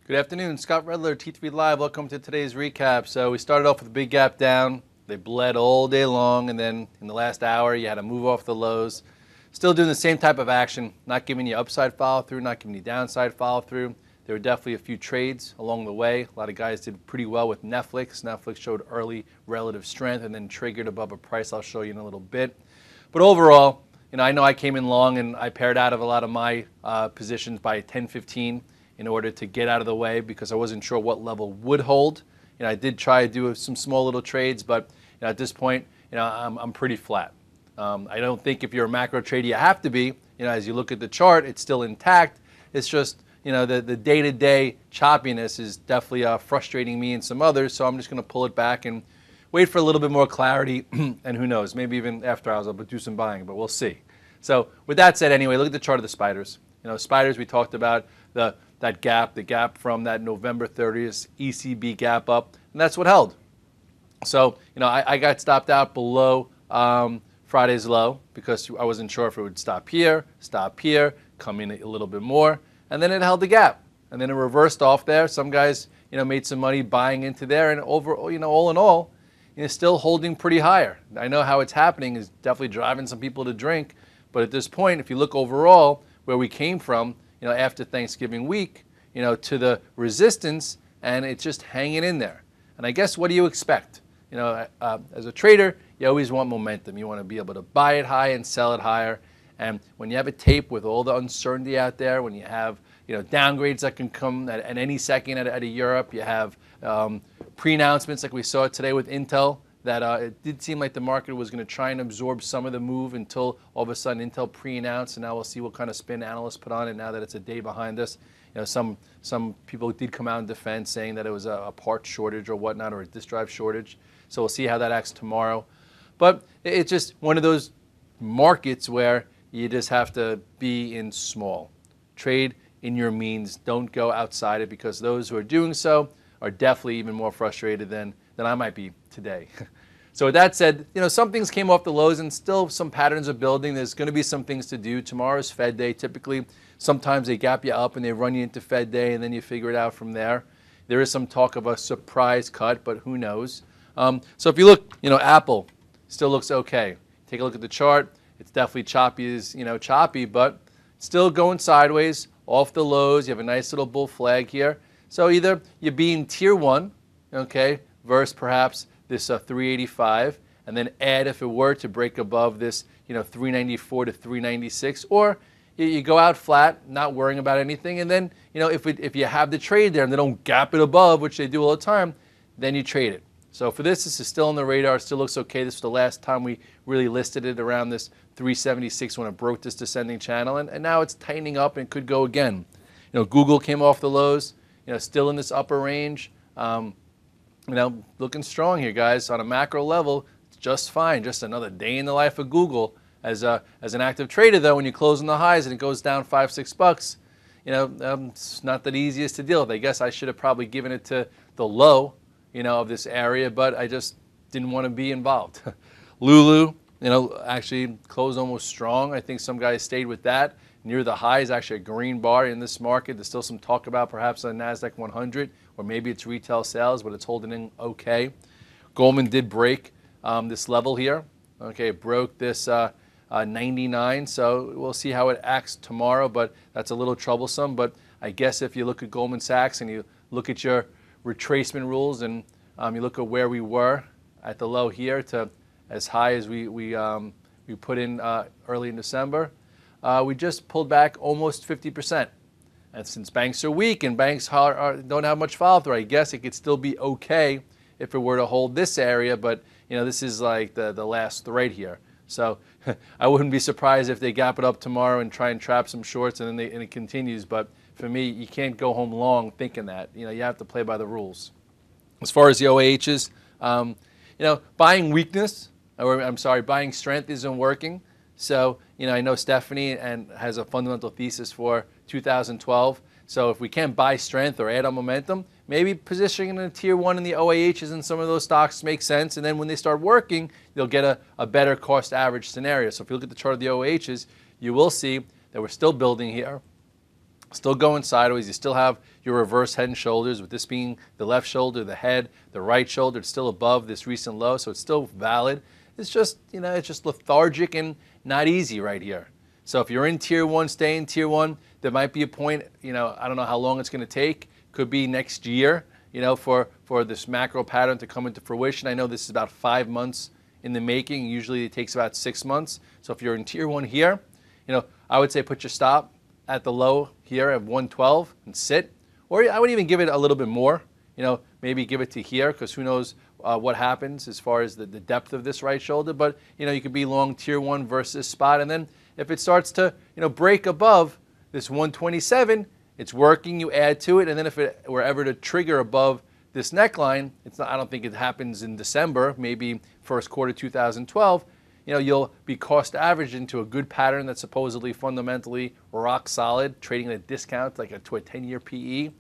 Good afternoon, Scott Redler, T3Live. Welcome to today's recap. So we started off with a big gap down. They bled all day long, and then in the last hour, you had to move off the lows. Still doing the same type of action, not giving you upside follow through, not giving you downside follow through. There were definitely a few trades along the way. A lot of guys did pretty well with Netflix. Netflix showed early relative strength and then triggered above a price I'll show you in a little bit. But overall, I know I came in long and I paired out of a lot of my positions by 10-15 in order to get out of the way because I wasn't sure what level would hold. I did try to do some small little trades, but at this point, I'm pretty flat. I don't think if you're a macro trader you have to be. As you look at the chart, it's still intact. It's just the day-to-day choppiness is definitely frustrating me and some others. So I'm just going to pull it back and wait for a little bit more clarity. And who knows, maybe even after hours I'll do some buying, but we'll see. So with that said, anyway, look at the chart of the spiders. Spiders, we talked about the gap from that November 30th ECB gap up, and that's what held. So, I got stopped out below Friday's low because I wasn't sure if it would stop here, come in a little bit more, and then it held the gap, and then it reversed off there. Some guys, made some money buying into there, and over, all in all, still holding pretty higher. I know how it's happening is definitely driving some people to drink, but at this point, if you look overall where we came from, after Thanksgiving week, to the resistance, and it's just hanging in there. And I guess what do you expect? As a trader, you always want momentum. You want to be able to buy it high and sell it higher. And when you have a tape with all the uncertainty out there, when you have downgrades that can come at any second at a Europe, you have pre-announcements like we saw today with Intel, that it did seem like the market was going to try and absorb some of the move until all of a sudden Intel pre-announced, and now we'll see what kind of spin analysts put on it now that it's a day behind us. Some people did come out in defense saying that it was a part shortage or whatnot, or a disk drive shortage. So we'll see how that acts tomorrow. But it's just one of those markets where you just have to be in small. Trade in your means. Don't go outside it, because those who are doing so are definitely even more frustrated than I might be today. So with that said, some things came off the lows and still some patterns are building. There's going to be some things to do. Tomorrow's Fed day. Typically, sometimes they gap you up and they run you into Fed day, and then you figure it out from there. There is some talk of a surprise cut, but who knows? So if you look, Apple still looks okay. Take a look at the chart. It's definitely choppy, but still going sideways off the lows. You have a nice little bull flag here. So either you're being tier one, okay, versus perhaps this 385, and then add if it were to break above this 394 to 396, or you go out flat, not worrying about anything, and then if you have the trade there and they don't gap it above, which they do all the time, then you trade it. So for this is still on the radar. It still looks okay. This was the last time we really listed it around this 376 when it broke this descending channel, and now it's tightening up and could go again. Google came off the lows, still in this upper range. Looking strong here, guys. On a macro level, it's just fine. Just another day in the life of Google. As an active trader, though, when you close on the highs and it goes down $5-6, it's not that easiest to deal with. I guess I should have probably given it to the low, of this area, but I just didn't want to be involved. Lulu, actually closed almost strong. I think some guys stayed with that. Near the highs, actually a green bar in this market. There's still some talk about perhaps a NASDAQ 100, or maybe it's retail sales, but it's holding in okay. Goldman did break this level here. Okay, it broke this 99, so we'll see how it acts tomorrow, but that's a little troublesome. But I guess if you look at Goldman Sachs and you look at your retracement rules and you look at where we were at the low here to as high as we put in early in December, we just pulled back almost 50%. And since banks are weak and banks don't have much follow through, I guess it could still be okay if it were to hold this area, but this is like the last thread here. So I wouldn't be surprised if they gap it up tomorrow and try and trap some shorts, and then it continues. But for me, you can't go home long thinking that. You have to play by the rules. As far as the OAHs, buying weakness, or I'm sorry, buying strength isn't working. So, I know Stephanie has a fundamental thesis for 2012. So if we can't buy strength or add on momentum, maybe positioning in a tier one in the OAHs and some of those stocks make sense. And then when they start working, you'll get a better cost average scenario. So if you look at the chart of the OAHs, you will see that we're still building here. Still going sideways. You still have your reverse head and shoulders, with this being the left shoulder, the head, the right shoulder. It's still above this recent low, so it's still valid. It's just, it's just lethargic and not easy right here. So if you're in tier one, stay in tier one. There might be a point, I don't know how long it's going to take. Could be next year, for this macro pattern to come into fruition. I know this is about 5 months in the making. Usually it takes about 6 months. So if you're in tier one here, I would say put your stop at the low here at 112 and sit. Or I would even give it a little bit more, maybe give it to here, because who knows what happens as far as the depth of this right shoulder. But, you could be long tier one versus spot. And then if it starts to, break above this 127, it's working, you add to it. And then if it were ever to trigger above this neckline, I don't think it happens in December, maybe first quarter 2012, you'll be cost averaged into a good pattern that's supposedly fundamentally rock solid, trading at a discount to a 10-year PE.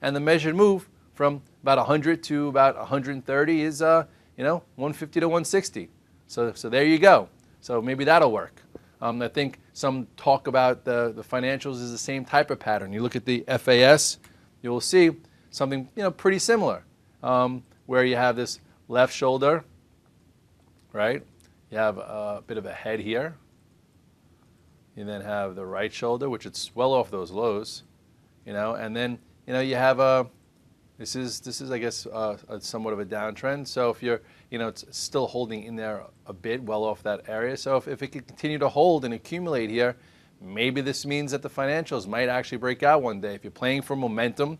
And the measured move from about 100 to about 130 is, 150 to 160. So there you go. So maybe that'll work. I think some talk about the financials is the same type of pattern. You look at the FAS, you will see something pretty similar, where you have this left shoulder, right? You have a bit of a head here. You then have the right shoulder, which it's well off those lows, and then you have this is I guess somewhat of a downtrend. So if you're it's still holding in there a bit, well off that area. So if it could continue to hold and accumulate here, maybe this means that the financials might actually break out one day. If you're playing for momentum,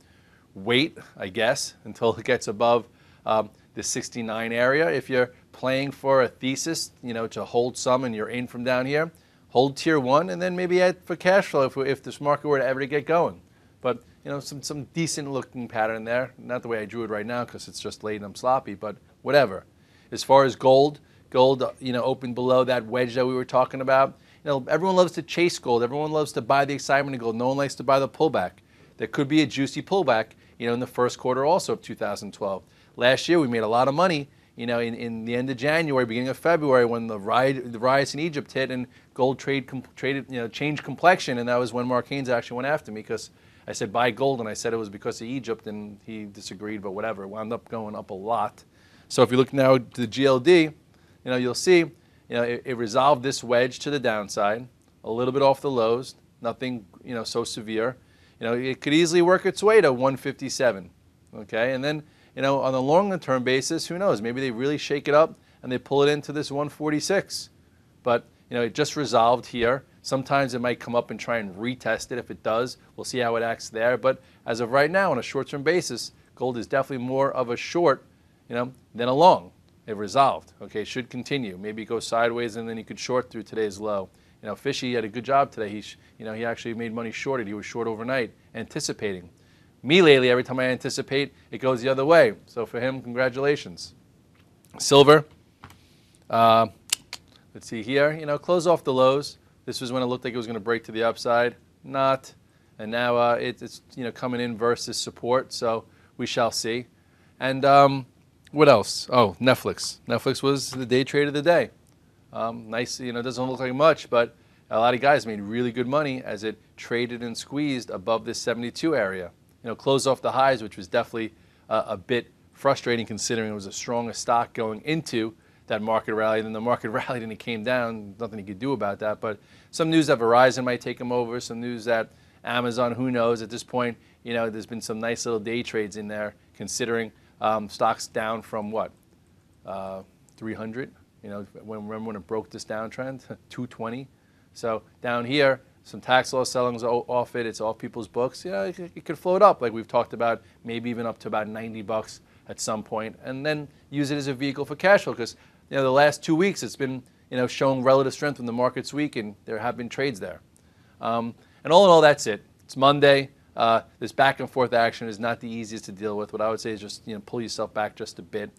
wait, I guess, until it gets above the 69 area. If you're playing for a thesis, to hold some and you're in from down here, hold tier one and then maybe add for cash flow if this market were to ever to get going. But some decent looking pattern there. Not the way I drew it right now because it's just late and I'm sloppy, but whatever. As far as gold opened below that wedge that we were talking about. Everyone loves to chase gold. Everyone loves to buy the excitement of gold. No one likes to buy the pullback. There could be a juicy pullback, in the first quarter also of 2012. Last year we made a lot of money, in the end of January, beginning of February, when the riots in Egypt hit and gold traded, changed complexion, and that was when Mark Haynes actually went after me because I said buy gold, and I said it was because of Egypt, and he disagreed, but whatever. It wound up going up a lot. So if you look now to the GLD, you'll see, it resolved this wedge to the downside, a little bit off the lows, nothing, so severe. It could easily work its way to 157, okay? And then, on a longer term basis, who knows? Maybe they really shake it up and they pull it into this 146. But, it just resolved here. Sometimes it might come up and try and retest it. If it does, we'll see how it acts there. But as of right now, on a short-term basis, gold is definitely more of a short, than a long. It resolved, okay? It should continue. Maybe go sideways and then you could short through today's low. Fishy had a good job today. He actually made money shorted. He was short overnight, anticipating. Me lately, every time I anticipate, it goes the other way. So for him, congratulations. Silver. Let's see here. Close off the lows. This was when it looked like it was going to break to the upside. Not. And now it's coming in versus support. So we shall see. And what else? Oh, Netflix. Netflix was the day trade of the day. Nice, it doesn't look like much, but a lot of guys made really good money as it traded and squeezed above this 72 area. Closed off the highs, which was definitely a bit frustrating considering it was a stronger stock going into that market rally. Then the market rallied and it came down. Nothing you could do about that. But some news that Verizon might take them over. Some news that Amazon, who knows? At this point, there's been some nice little day trades in there considering stocks down from what? 300? Remember when it broke this downtrend? 220. So down here, some tax loss sellings off it. It's off people's books. It could float up like we've talked about, maybe even up to about $90 at some point, and then use it as a vehicle for cash flow because the last 2 weeks it's been showing relative strength when the market's weak, and there have been trades there. And all in all, that's it. It's Monday. This back and forth action is not the easiest to deal with. What I would say is just pull yourself back just a bit.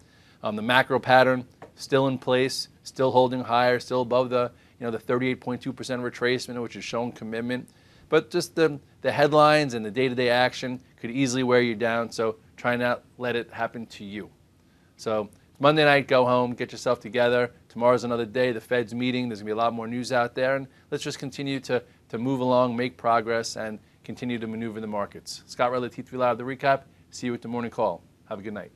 The macro pattern still in place, still holding higher, still above the the 38.2% retracement, which is showing commitment. But just the headlines and the day-to-day action could easily wear you down. So try not let it happen to you. So Monday night, go home, get yourself together. Tomorrow's another day. The Fed's meeting. There's gonna be a lot more news out there, and let's just continue to move along, make progress, and continue to maneuver the markets. Scott Redler, T3 Live, the recap. See you at the morning call. Have a good night.